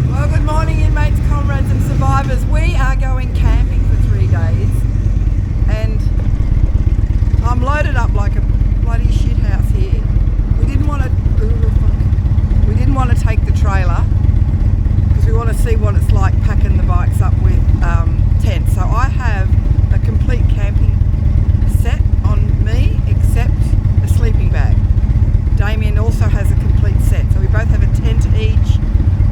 Well, good morning, inmates, comrades and survivors. We are going camping for 3 days and I'm loaded up like a bloody shit house here. We didn't want to take the trailer because we want to see what it's like packing the bikes up with tents. So I have a complete camping set on me except a sleeping bag. Damien also has a complete set, so we both have a tent each.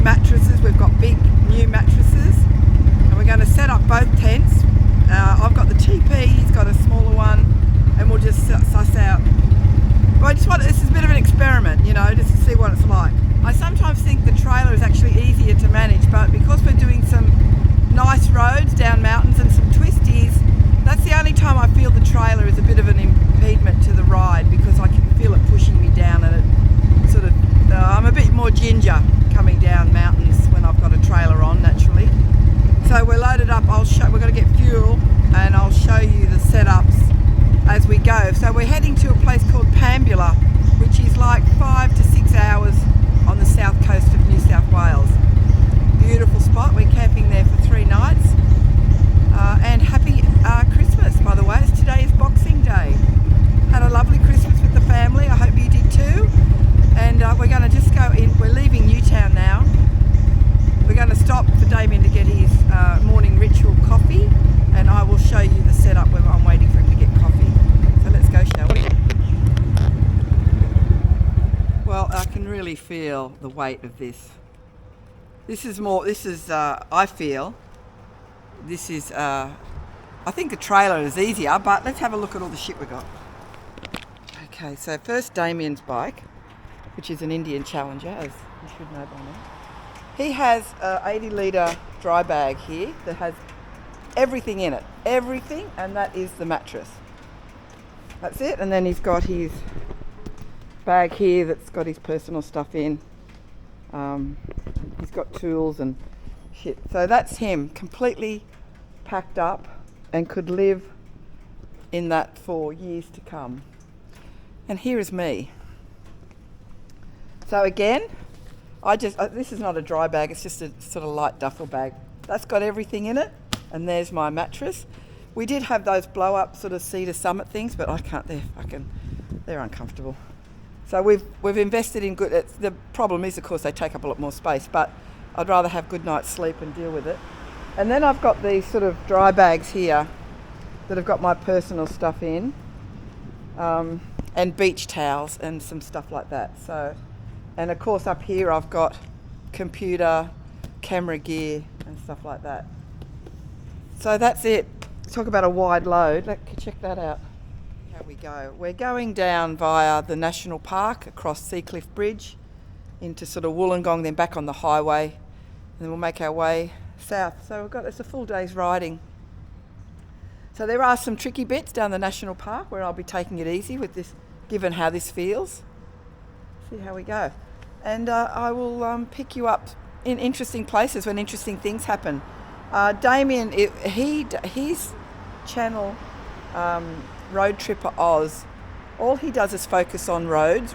Mattresses, we've got big new mattresses and we're going to set up both tents. I've got the TP, he's got a smaller one, and we'll just suss out. Well, this is a bit of an experiment, you know, just to see what it's like. I sometimes think the trailer is actually easier to manage, but because we're doing some nice roads down mountains and some twisties, that's the only time I feel the trailer is a bit of an impediment to the ride, because I can feel it pushing me down and it sort of, I'm a bit more ginger coming down mountains when I've got a trailer on, naturally. So we're loaded up, we're going to get fuel and I'll show you the setups as we go. So we're heading to a place called Pambula, which is like 5 to 6 hours on the south coast of New South Wales. Beautiful spot. We're camping there for 3 nights. And happy Christmas, by the way, as today is Boxing Day. Had a lovely Christmas with the family. I hope you did too. And we're going to just go in. We're leaving Newtown now. We're going to stop for Damien to get his morning ritual coffee, and I will show you the setup when I'm waiting for him to get coffee. So let's go, shall we? Well, I can really feel the weight of this. I think the trailer is easier, but let's have a look at all the shit we got. Okay, so first Damien's bike, which is an Indian Challenger, as you should know by now. He has an 80 litre dry bag here that has everything in it. Everything, and that is the mattress. That's it, and then he's got his bag here that's got his personal stuff in. He's got tools and shit. So that's him, completely packed up and could live in that for years to come. And here is me. So again, this is not a dry bag, it's just a sort of light duffel bag. That's got everything in it, and there's my mattress. We did have those blow up sort of Cedar Summit things, but I can't, they're uncomfortable. So we've invested in good, the problem is of course they take up a lot more space, but I'd rather have good night's sleep and deal with it. And then I've got these sort of dry bags here that have got my personal stuff in, and beach towels and some stuff like that. So, and of course up here I've got computer, camera gear and stuff like that. So that's it. Talk about a wide load. Check that out. Here we go. We're going down via the National Park, across Seacliff Bridge, into sort of Wollongong, then back on the highway, and then we'll make our way south. So it's a full day's riding. So there are some tricky bits down the National Park where I'll be taking it easy with this, given how this feels. See how we go. And I will pick you up in interesting places when interesting things happen. Damien, his channel, Road Tripper Oz, all he does is focus on roads,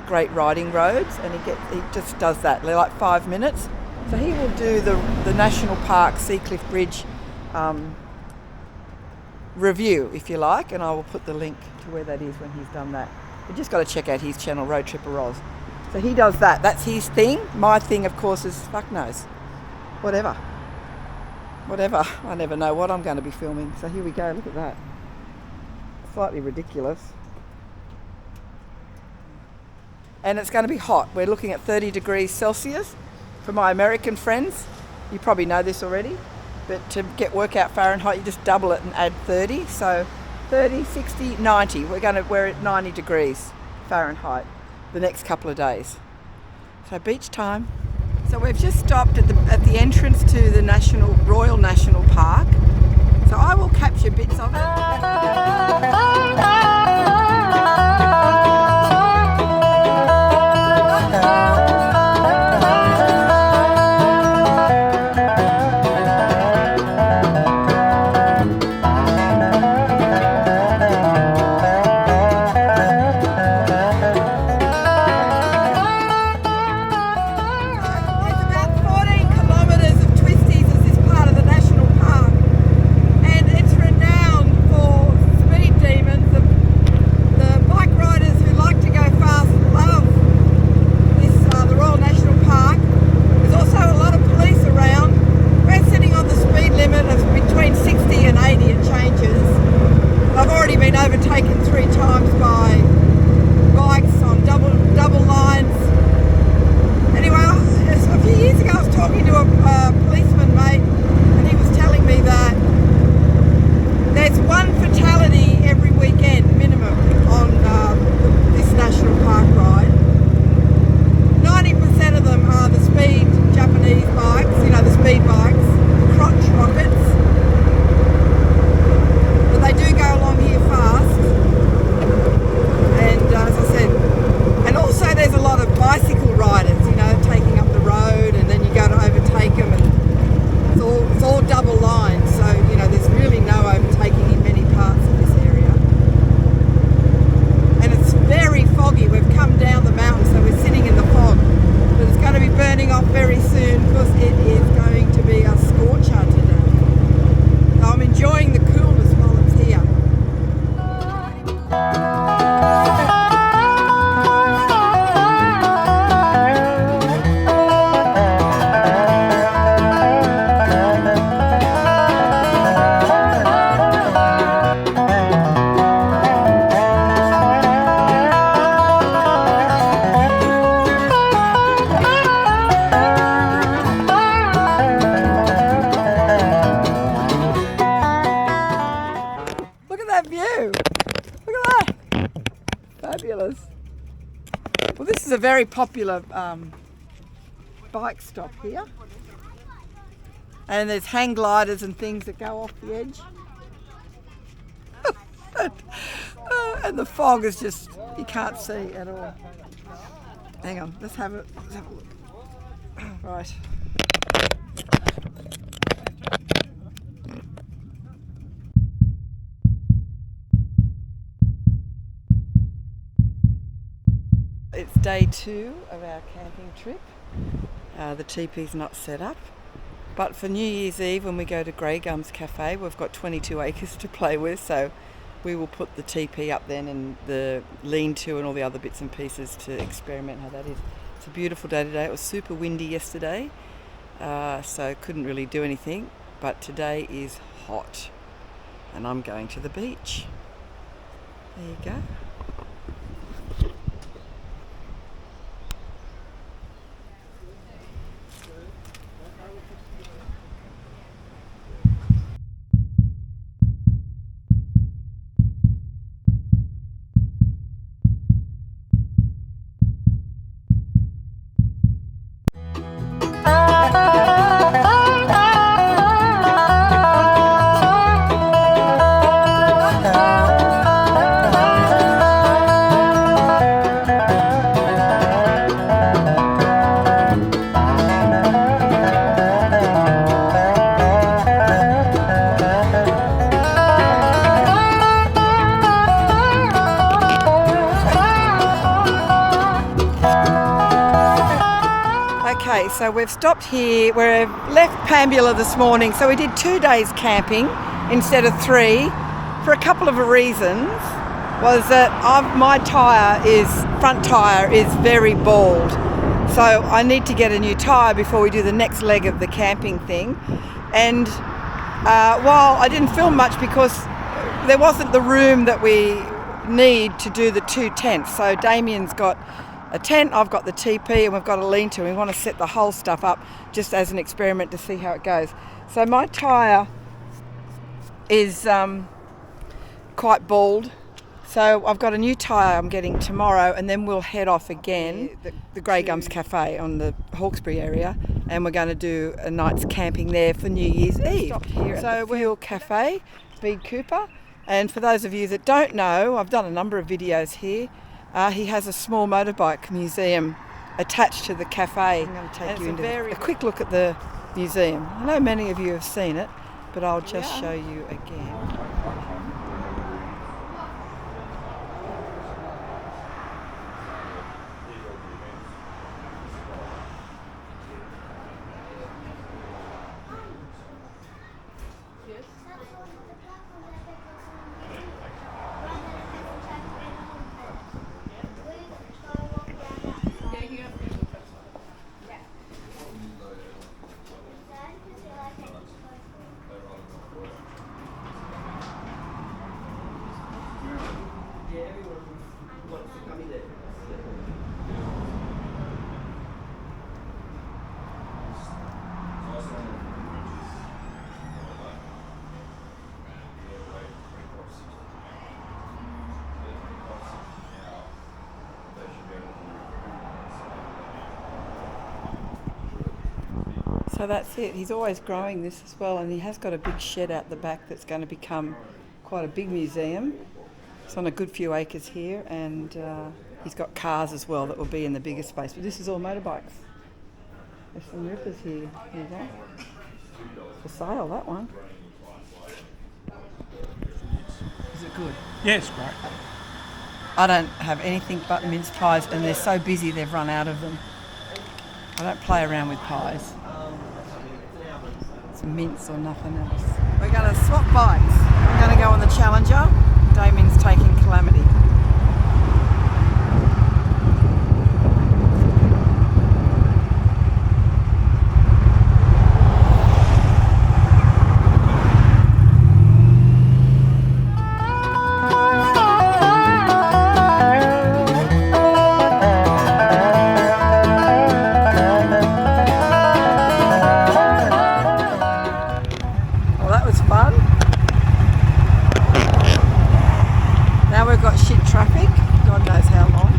great riding roads, and he just does that. They're like 5 minutes. So he will do the National Park Seacliff Bridge review, if you like, and I will put the link to where that is when he's done that. You just got to check out his channel, Road Tripper Oz. So he does that. That's his thing. My thing, of course, is fuck knows. Whatever. I never know what I'm going to be filming. So here we go. Look at that. Slightly ridiculous. And it's going to be hot. We're looking at 30 degrees Celsius. For my American friends, you probably know this already, but to get workout Fahrenheit, you just double it and add 30. So 30, 60, 90. We're at 90 degrees Fahrenheit the next couple of days. So beach time. So we've just stopped at the entrance to the Royal National Park. So I will capture bits of it. that view. Look at that. Fabulous. Well, this is a very popular bike stop here. And there's hang gliders and things that go off the edge. And the fog is just, you can't see at all. Hang on, let's have a look. Right. It's day 2 of our camping trip. The teepee's not set up. But for New Year's Eve, when we go to Grey Gums Cafe, we've got 22 acres to play with, so we will put the teepee up then and the lean-to and all the other bits and pieces to experiment how that is. It's a beautiful day today. It was super windy yesterday, so couldn't really do anything. But today is hot, and I'm going to the beach. There you go. Okay, so we've stopped here. We've left Pambula this morning, so we did 2 days camping instead of 3 for a couple of reasons. Was that my front tyre is very bald, so I need to get a new tyre before we do the next leg of the camping thing. And while I didn't film much because there wasn't the room that we need to do the 2 tents, so Damien's got a tent, I've got the teepee, and we've got a lean-to. We want to set the whole stuff up just as an experiment to see how it goes. So my tyre is quite bald. So I've got a new tyre I'm getting tomorrow, and then we'll head off again, the Grey Gums Cafe on the Hawkesbury area, and we're going to do a night's camping there for New Year's Eve. Stopped here at the Field Cafe, Bede Cooper. And for those of you that don't know, I've done a number of videos here. He has a small motorbike museum attached to the cafe. I'm going to take you into a quick look at the museum. I know many of you have seen it, but I'll just show you again. So that's it. He's always growing this as well, and he has got a big shed out the back that's going to become quite a big museum. It's on a good few acres here, and he's got cars as well that will be in the bigger space. But this is all motorbikes. There's some rippers here. Here you go. For sale, that one. Is it good? Yeah, it's great. I don't have anything but mince pies, and they're so busy they've run out of them. I don't play around with pies. It's mince or nothing else. We're going to swap bikes. I'm going to go on the Challenger. Damien's taking Calamity. we've got shit traffic, God knows how long.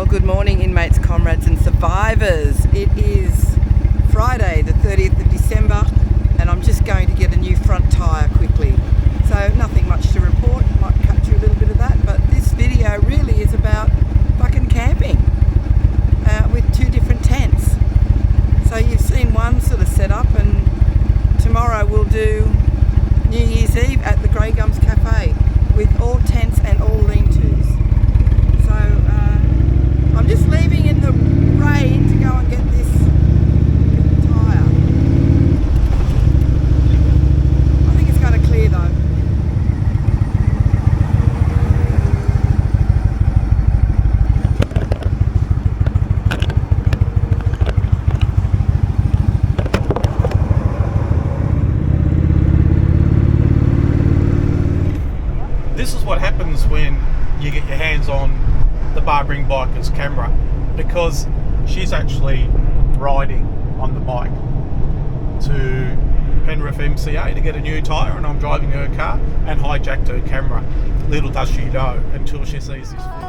Good morning, inmates, comrades and survivors. It is Friday the 30th of December and I'm just going to get a new front tyre quickly. So nothing much to report, might capture a little bit of that, but this video really is about fucking camping with two different tents. So you've seen one sort of set up, and tomorrow we'll do New Year's Eve at the Grey Gums Cafe with all tents and all lean-tos. I'm just leaving in the rain to go and get this tyre. I think it's going to clear though. This is what happens when you get your hands on the Barbering biker's camera, because she's actually riding on the bike to Penrith MCA to get a new tyre, and I'm driving her car and hijacked her camera. Little does she know until she sees this video.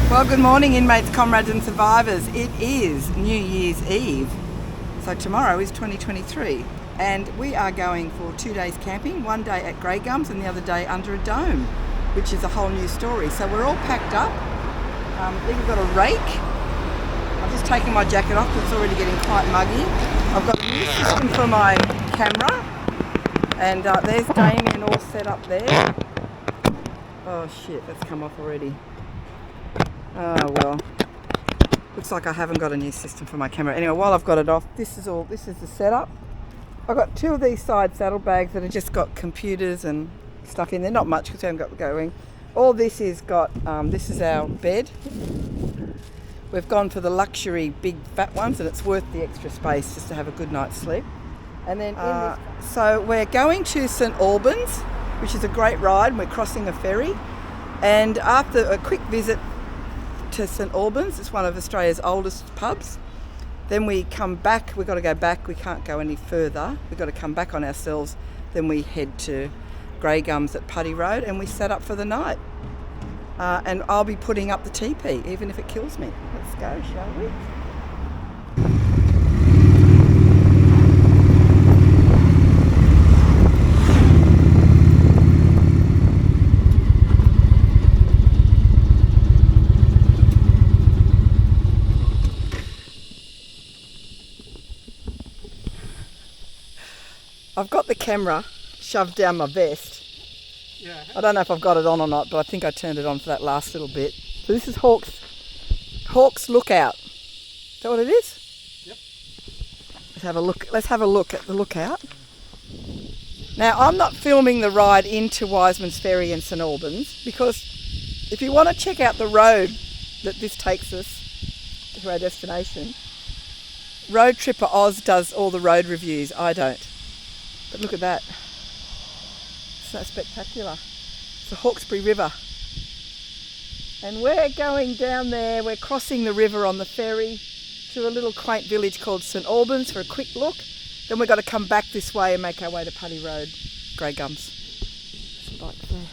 Well, good morning, inmates, comrades and survivors. It is New Year's Eve, so tomorrow is 2023, and we are going for 2 days camping, one day at Grey Gums and the other day under a dome, which is a whole new story. So we're all packed up. We've got a rake. I'm just taking my jacket off because it's already getting quite muggy. I've got a new system for my camera, and there's Damien all set up there. Oh shit, that's come off already. Oh well, looks like I haven't got a new system for my camera. Anyway, while I've got it off, this is the setup. I've got two of these side saddlebags that have just got computers and stuff in there. Not much because I haven't got it going. All this is got, this is our bed. We've gone for the luxury big fat ones, and it's worth the extra space just to have a good night's sleep. And then so we're going to Saint Albans, which is a great ride, and we're crossing a ferry. And after a quick visit to Saint Albans, it's one of Australia's oldest pubs. Then we come back, we've got to go back, we can't go any further, we've got to come back on ourselves. Then we head to Grey Gums at Putty Road and we set up for the night. And I'll be putting up the teepee, even if it kills me. Let's go, shall we? I've got the camera shoved down my vest. Yeah. I don't know if I've got it on or not, but I think I turned it on for that last little bit. So this is Hawke's Lookout. Is that what it is? Yep. Let's have a look at the lookout. Now, I'm not filming the ride into Wiseman's Ferry and St Albans, because if you want to check out the road that this takes us to our destination, Road Tripper Oz does all the road reviews. I don't. But look at that. It's so spectacular. It's the Hawkesbury River. And we're going down there, we're crossing the river on the ferry to a little quaint village called St Albans for a quick look. Then we've got to come back this way and make our way to Putty Road, Grey Gums. There's a bike there.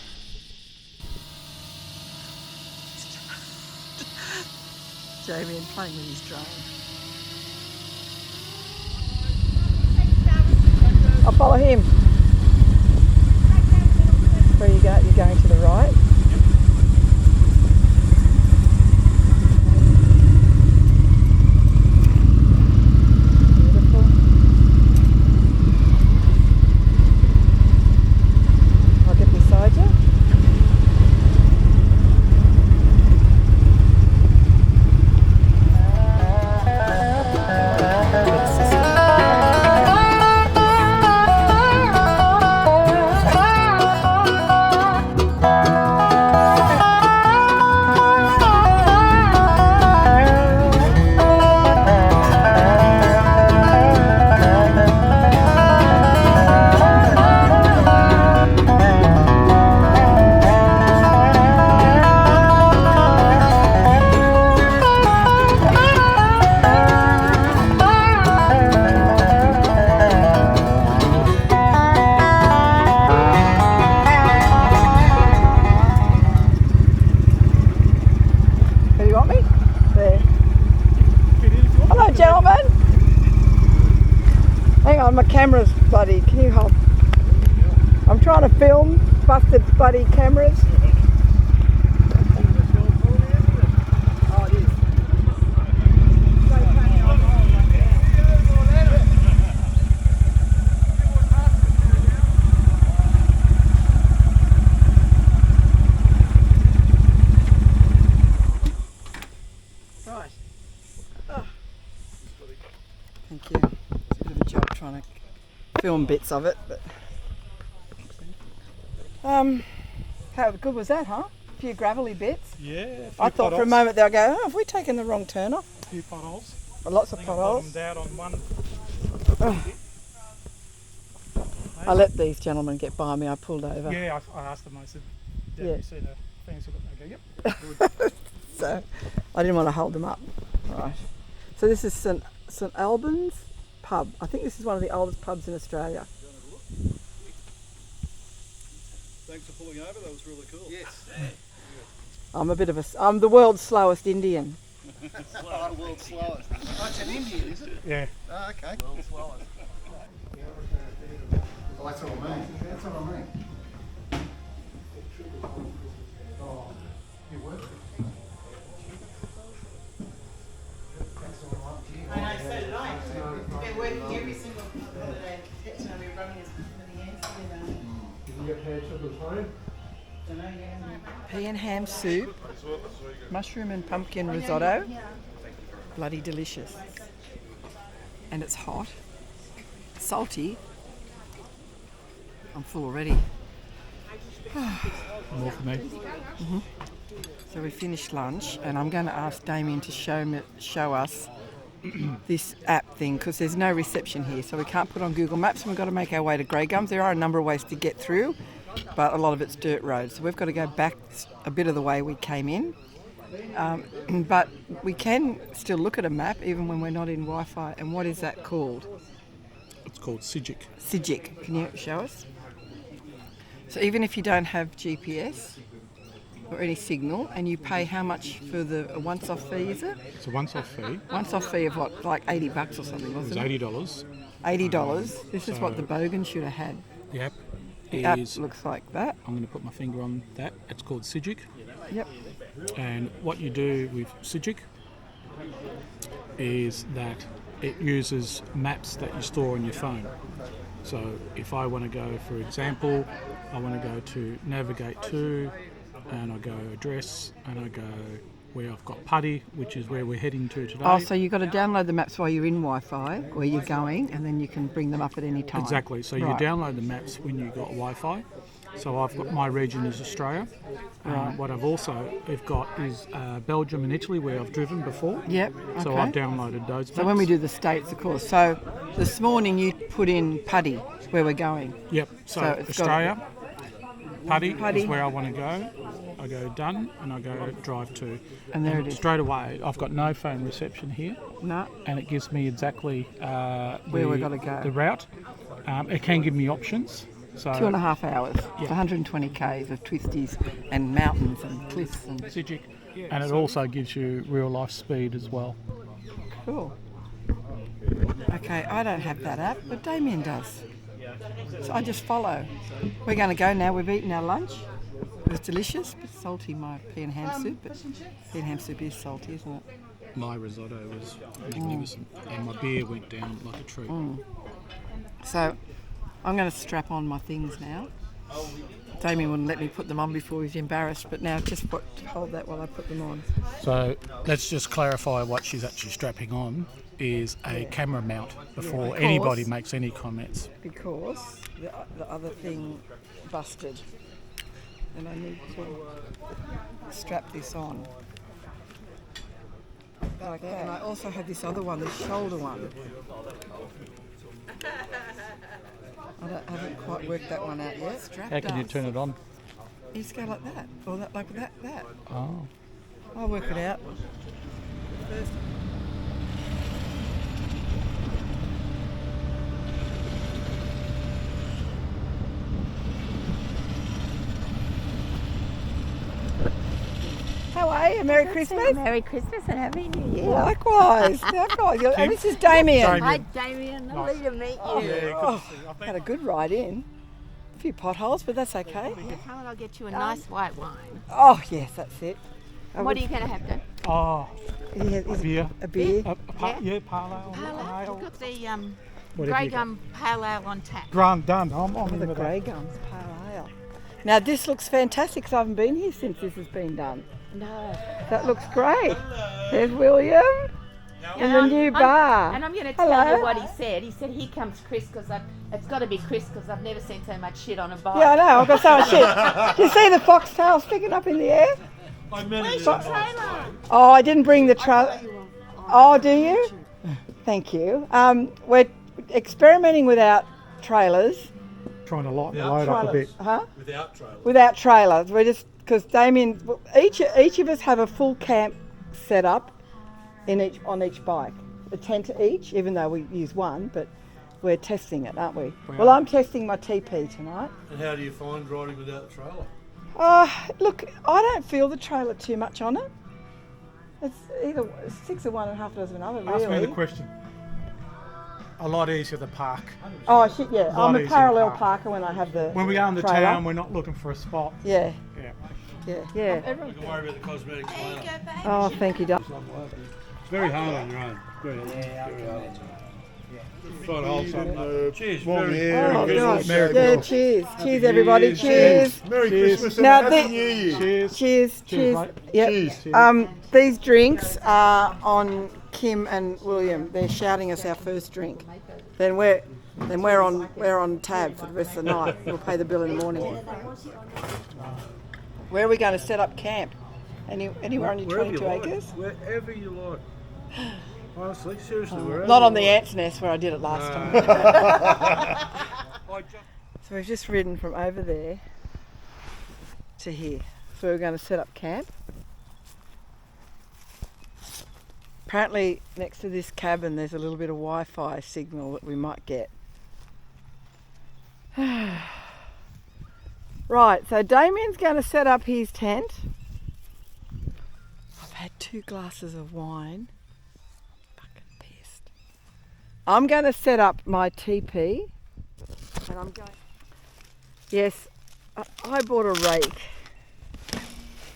Jamie playing with his drone. I'll follow him. Where you go? You're going to the right. my camera's bloody. Can you hold? I'm trying to film busted bloody cameras. Oh, it is. Right. Oh. Thank you. It's a bit of a job trying to film bits of it, but how good was that, huh? A few gravelly bits. Yeah. I thought for a moment they'll go, oh, have we taken the wrong turn off? A few potholes. Lots of potholes. Down on one. I let these gentlemen get by me. I pulled over. Yeah, I asked them. I said, "Did you see the fence?" They go, "Yep." Good. So I didn't want to hold them up. All right. So this is Saint Albans pub. I think this is one of the oldest pubs in Australia. Thanks for pulling over, that was really cool. Yes. I'm the world's slowest Indian. The world's slowest. Oh, it's an Indian, is it? Yeah. Oh, okay. World's slowest. Oh, that's what I mean. That's what I mean. Oh, you work. I know, so did I. We're working every single holiday. We're running as many ants together. Did you get paid for the phone? Pea and ham soup, mushroom and pumpkin risotto. Bloody delicious. And it's hot, salty. I'm full already. More for me. Mm-hmm. So we finished lunch, and I'm going to ask Damien to show us this app thing, because there's no reception here, so we can't put on Google Maps, and we've got to make our way to Grey Gums. There are a number of ways to get through, but a lot of it's dirt roads, so we've got to go back a bit of the way we came in. But we can still look at a map even when we're not in Wi-Fi. And what is that called? It's called Sijic. Sijic. Can you show us? So even if you don't have GPS or any signal, and you pay how much for a once-off fee, is it? It's a once-off fee. Once-off fee of what, like $80 or something, wasn't it? It was $80. $80. This is what the Bogan should have had. The app The app looks like that. I'm going to put my finger on that. It's called Sijic. Yep. And what you do with Sijic is that it uses maps that you store on your phone. So if I want to go, for example, I want to go to navigate to, and I go address, and I go where I've got Putty, which is where we're heading to today. Oh, so you've got to download the maps while you're in Wi-Fi, where you're going, and then you can bring them up at any time. Exactly. So you download the maps when you've got Wi-Fi. So I've got my region is Australia. What I've got is Belgium and Italy, where I've driven before. Yep. So okay. I've downloaded those maps. So when we do the states, of course. So this morning you put in Putty, where we're going. Yep. So Australia, Putty is where I want to go. I go done, and I go drive to. And there it is. Straight away, I've got no phone reception here. No. And it gives me exactly where we've got to go. The route. It can give me options. So 2.5 hours. Yeah. It's 120 k's of twisties and mountains and cliffs and. Sijic. And it also gives you real life speed as well. Cool. Okay, I don't have that app, but Damien does. So I just follow. We're going to go now. We've eaten our lunch. It was delicious, but salty, my pea and ham soup. But pea and ham soup is salty, isn't it? My risotto was magnificent, and my beer went down like a treat. So I'm going to strap on my things now. Damien wouldn't let me put them on before he was embarrassed, but now just hold that while I put them on. So let's just clarify what she's actually strapping on is a camera mount before anybody makes any comments. Because the other thing busted, and I need to strap this on. Like that. And I also have this other one, the shoulder one. I haven't quite worked that one out yet. How can you turn it on? You just go like that, or like that. Oh. I'll work it out. First. How are day and Merry Christmas. Merry Christmas and Happy New Year. Likewise. And this is Damien. Hi, Damien. Lovely to meet you. Yeah, good to see you. Had a good ride in. A few potholes, but that's okay. How about I'll get you a nice white wine? Oh, yes, that's it. What are you going to have to? Oh, Yeah, a beer. a beer. Yeah, pale ale. Pale ale? ale. We've got the Whatever grey you got. gum pale ale on tap. Grand done. I'm The into grey that. gums pale ale. Now this looks fantastic because I haven't been here since this has been done. No. That looks great. There's William in the new bar. And I'm going to tell Hello. you what he said. He said, here comes Chris because it's got to be Chris because I've never seen so much shit on a bike. Yeah, I know. I've got so much shit. Do you see the foxtail sticking up in the air? Where's your trailer? Oh, I didn't bring the trailer. Oh, do you? Thank you. We're experimenting without trailers. Trying to lighten the load up a bit. Huh? Without trailer. Without trailers. We're just because Damien, each of us have a full camp set up on each bike, a tent each. Even though we use one, but we're testing it, aren't we? Well, I'm testing my TP tonight. And how do you find riding without a trailer? Look, I don't feel the trailer too much on it. It's either 6 of one and half a dozen of another, really. Ask me the question. A lot easier to park. Oh shit, yeah. Lot I'm a easier parallel park. parker when I have the When we go into trailer. town, we're not looking for a spot. Yeah, Yeah. yeah. You can worry about the cosmetics later. Oh, thank you, Doc. It's very hard on your own. Very hard. Try to hold something. Cheers. Well, Merry- yeah. Oh, Merry gosh. Christmas. Yeah, cheers. Cheers, everybody. Cheers. Merry Cheers. Christmas and Now, Happy the- New Year. Cheers. Cheers. Cheers. mate. Yep. Cheers. These drinks are on Kim and William. They're shouting us our first drink. Then we're on tab for the rest of the night. We'll pay the bill in the morning. Where are we going to set up camp? Anywhere on your Wherever you 22 like. acres? Wherever you like. Honestly, seriously, wherever. Not you on the like. ants nest where I did it last time. So we've just ridden from over there to here. So we're going to set up camp. Apparently next to this cabin there's a little bit of Wi-Fi signal that we might get. Right, so Damien's going to set up his tent. I've had 2 glasses of wine. Fucking pissed. I'm going to set up my TP. And I'm going... Yes, I bought a rake.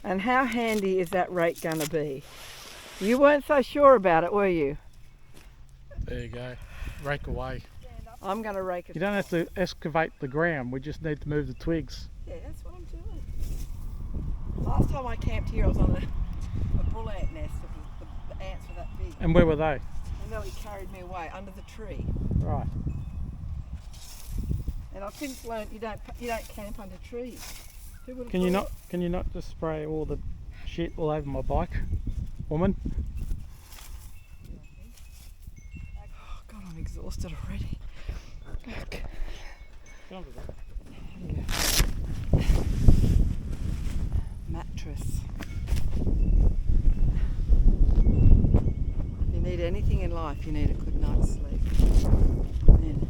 And how handy is that rake going to be? You weren't so sure about it, were you? There you go. Rake away. I'm going to rake it. You don't have to excavate the ground. We just need to move the twigs. Yeah, that's what I'm doing. Last time I camped here, I was on a bull ant nest. The ants were that big. And where were they? And nearly carried me away under the tree. Right. And I've since learned you don't camp under trees. Who would have Can you thought? not just spray all the shit all over my bike, woman? Oh God, I'm exhausted already. Okay. Mattress. If you need anything in life, you need a good night's sleep. And then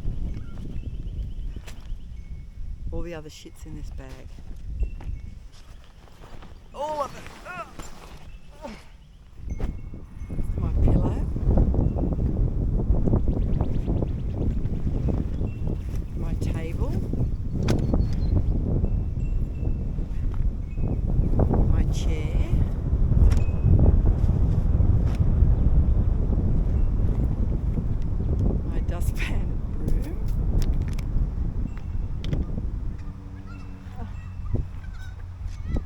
all the other shit's in this bag. All of it. Ugh. My pillow. My table. My chair. My dustpan and broom.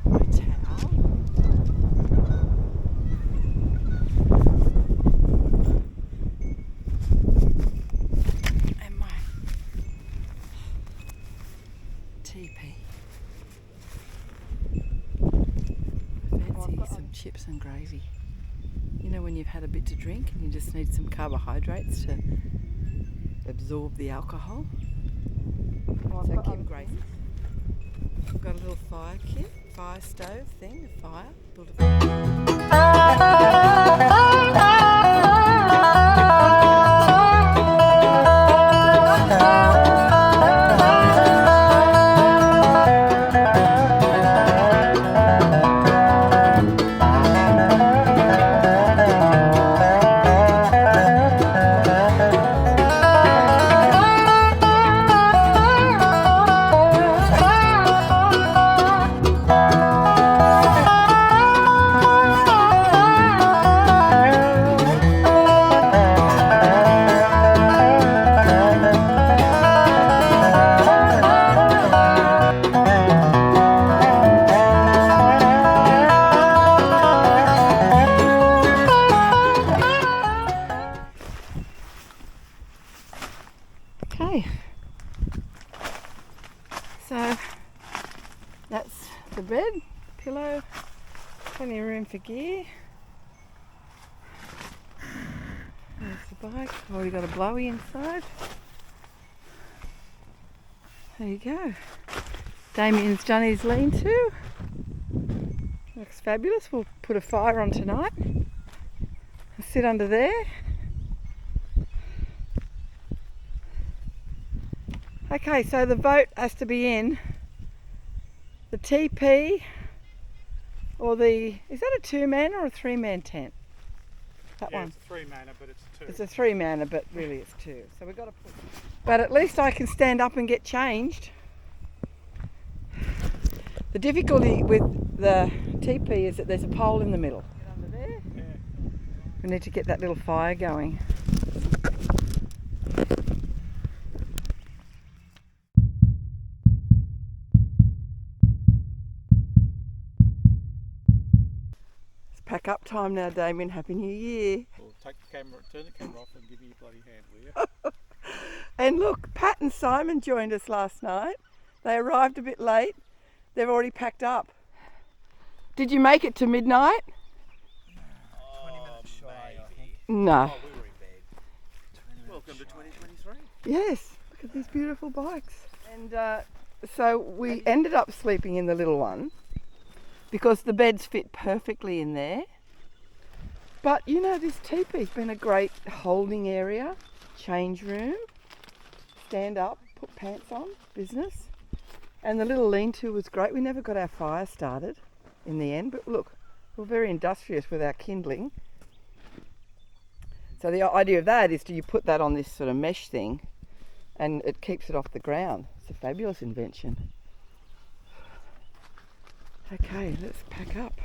My towel. And my TP. Fancy some chips and gravy. You know when you've had a bit to drink and you just need some carbohydrates to absorb the alcohol? So Kim Grace. I've got a little fire kit, fire stove thing, a fire. Build a fire. pillow, plenty of room for gear. There's the bike, already got a blowy inside. There you go. Damien's done his lean-to. Looks fabulous. We'll put a fire on tonight and sit under there. Okay, so the vote has to be in the TP or the, is that a 2-man or a 3-man tent? That one. It's a 3-manner, but it's 2. It's a 3-manner, but really it's 2. So we've got to put. But at least I can stand up and get changed. The difficulty with the TP is that there's a pole in the middle. Get under there. Yeah. We need to get that little fire going. It's pack up time now, Damien. Happy New Year. Well, take the camera, turn the camera off and give me your bloody hand, will you? And look, Pat and Simon joined us last night. They arrived a bit late. They've already packed up. Did you make it to midnight? 20 minutes shy, I think. No. Oh, we were in bed. Welcome to 2023. Yes, look at these beautiful bikes. And so we ended up sleeping in the little one because the beds fit perfectly in there. But you know, this teepee's been a great holding area, change room, stand up, put pants on, business. And the little lean-to was great. We never got our fire started in the end, but look, we're very industrious with our kindling. So the idea of that is you put that on this sort of mesh thing and it keeps it off the ground. It's a fabulous invention. Okay, let's pack up.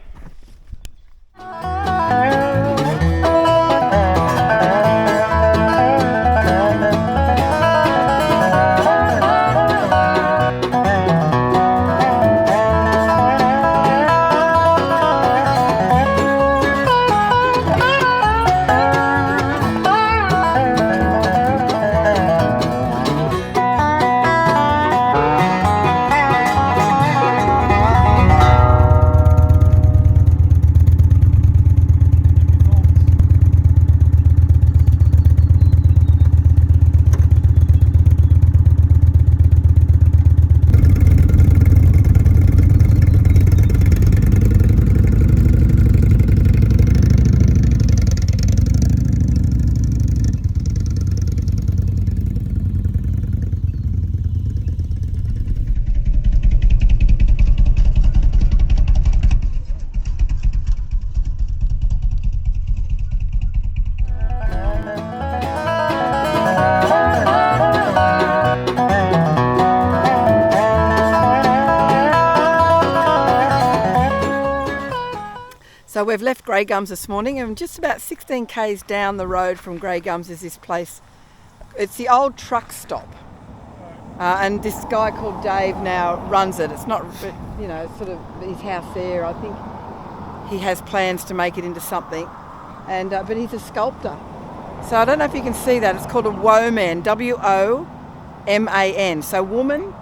So we've left Grey Gums this morning and just about 16 k's down the road from Grey Gums is this place. It's the old truck stop. And this guy called Dave now runs it. It's not, you know, sort of his house there. I think he has plans to make it into something. And but he's a sculptor. So I don't know if you can see that. It's called a woman, W-O-M-A-N. So woman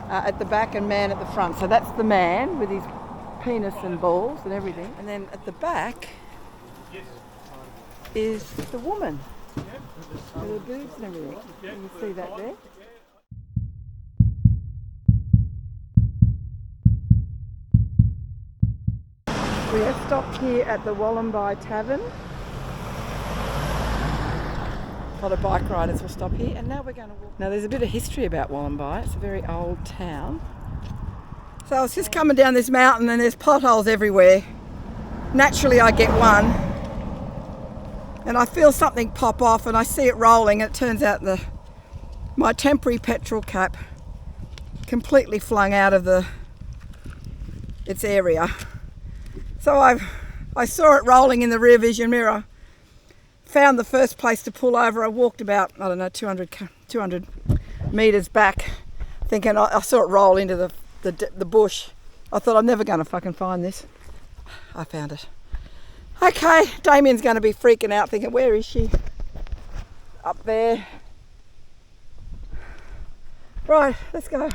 at the back and man at the front. So that's the man with his penis and balls and everything. And then at the back is the woman with her boobs and everything. You can see that there. We have stopped here at the Wollombi Tavern. A lot of bike riders will stop here, and now we're going to walk. Now there's a bit of history about Wollombi. It's a very old town. So I was just coming down this mountain and there's potholes everywhere. Naturally I get one and I feel something pop off and I see it rolling and it turns out my temporary petrol cap completely flung out of its area. So I saw it rolling in the rear vision mirror, found the first place to pull over. I walked about, I don't know, 200 metres back thinking I saw it roll into the bush. I thought I'm never going to fucking find this. I found it. Okay, Damien's going to be freaking out thinking, where is she? Up there. Right, let's go.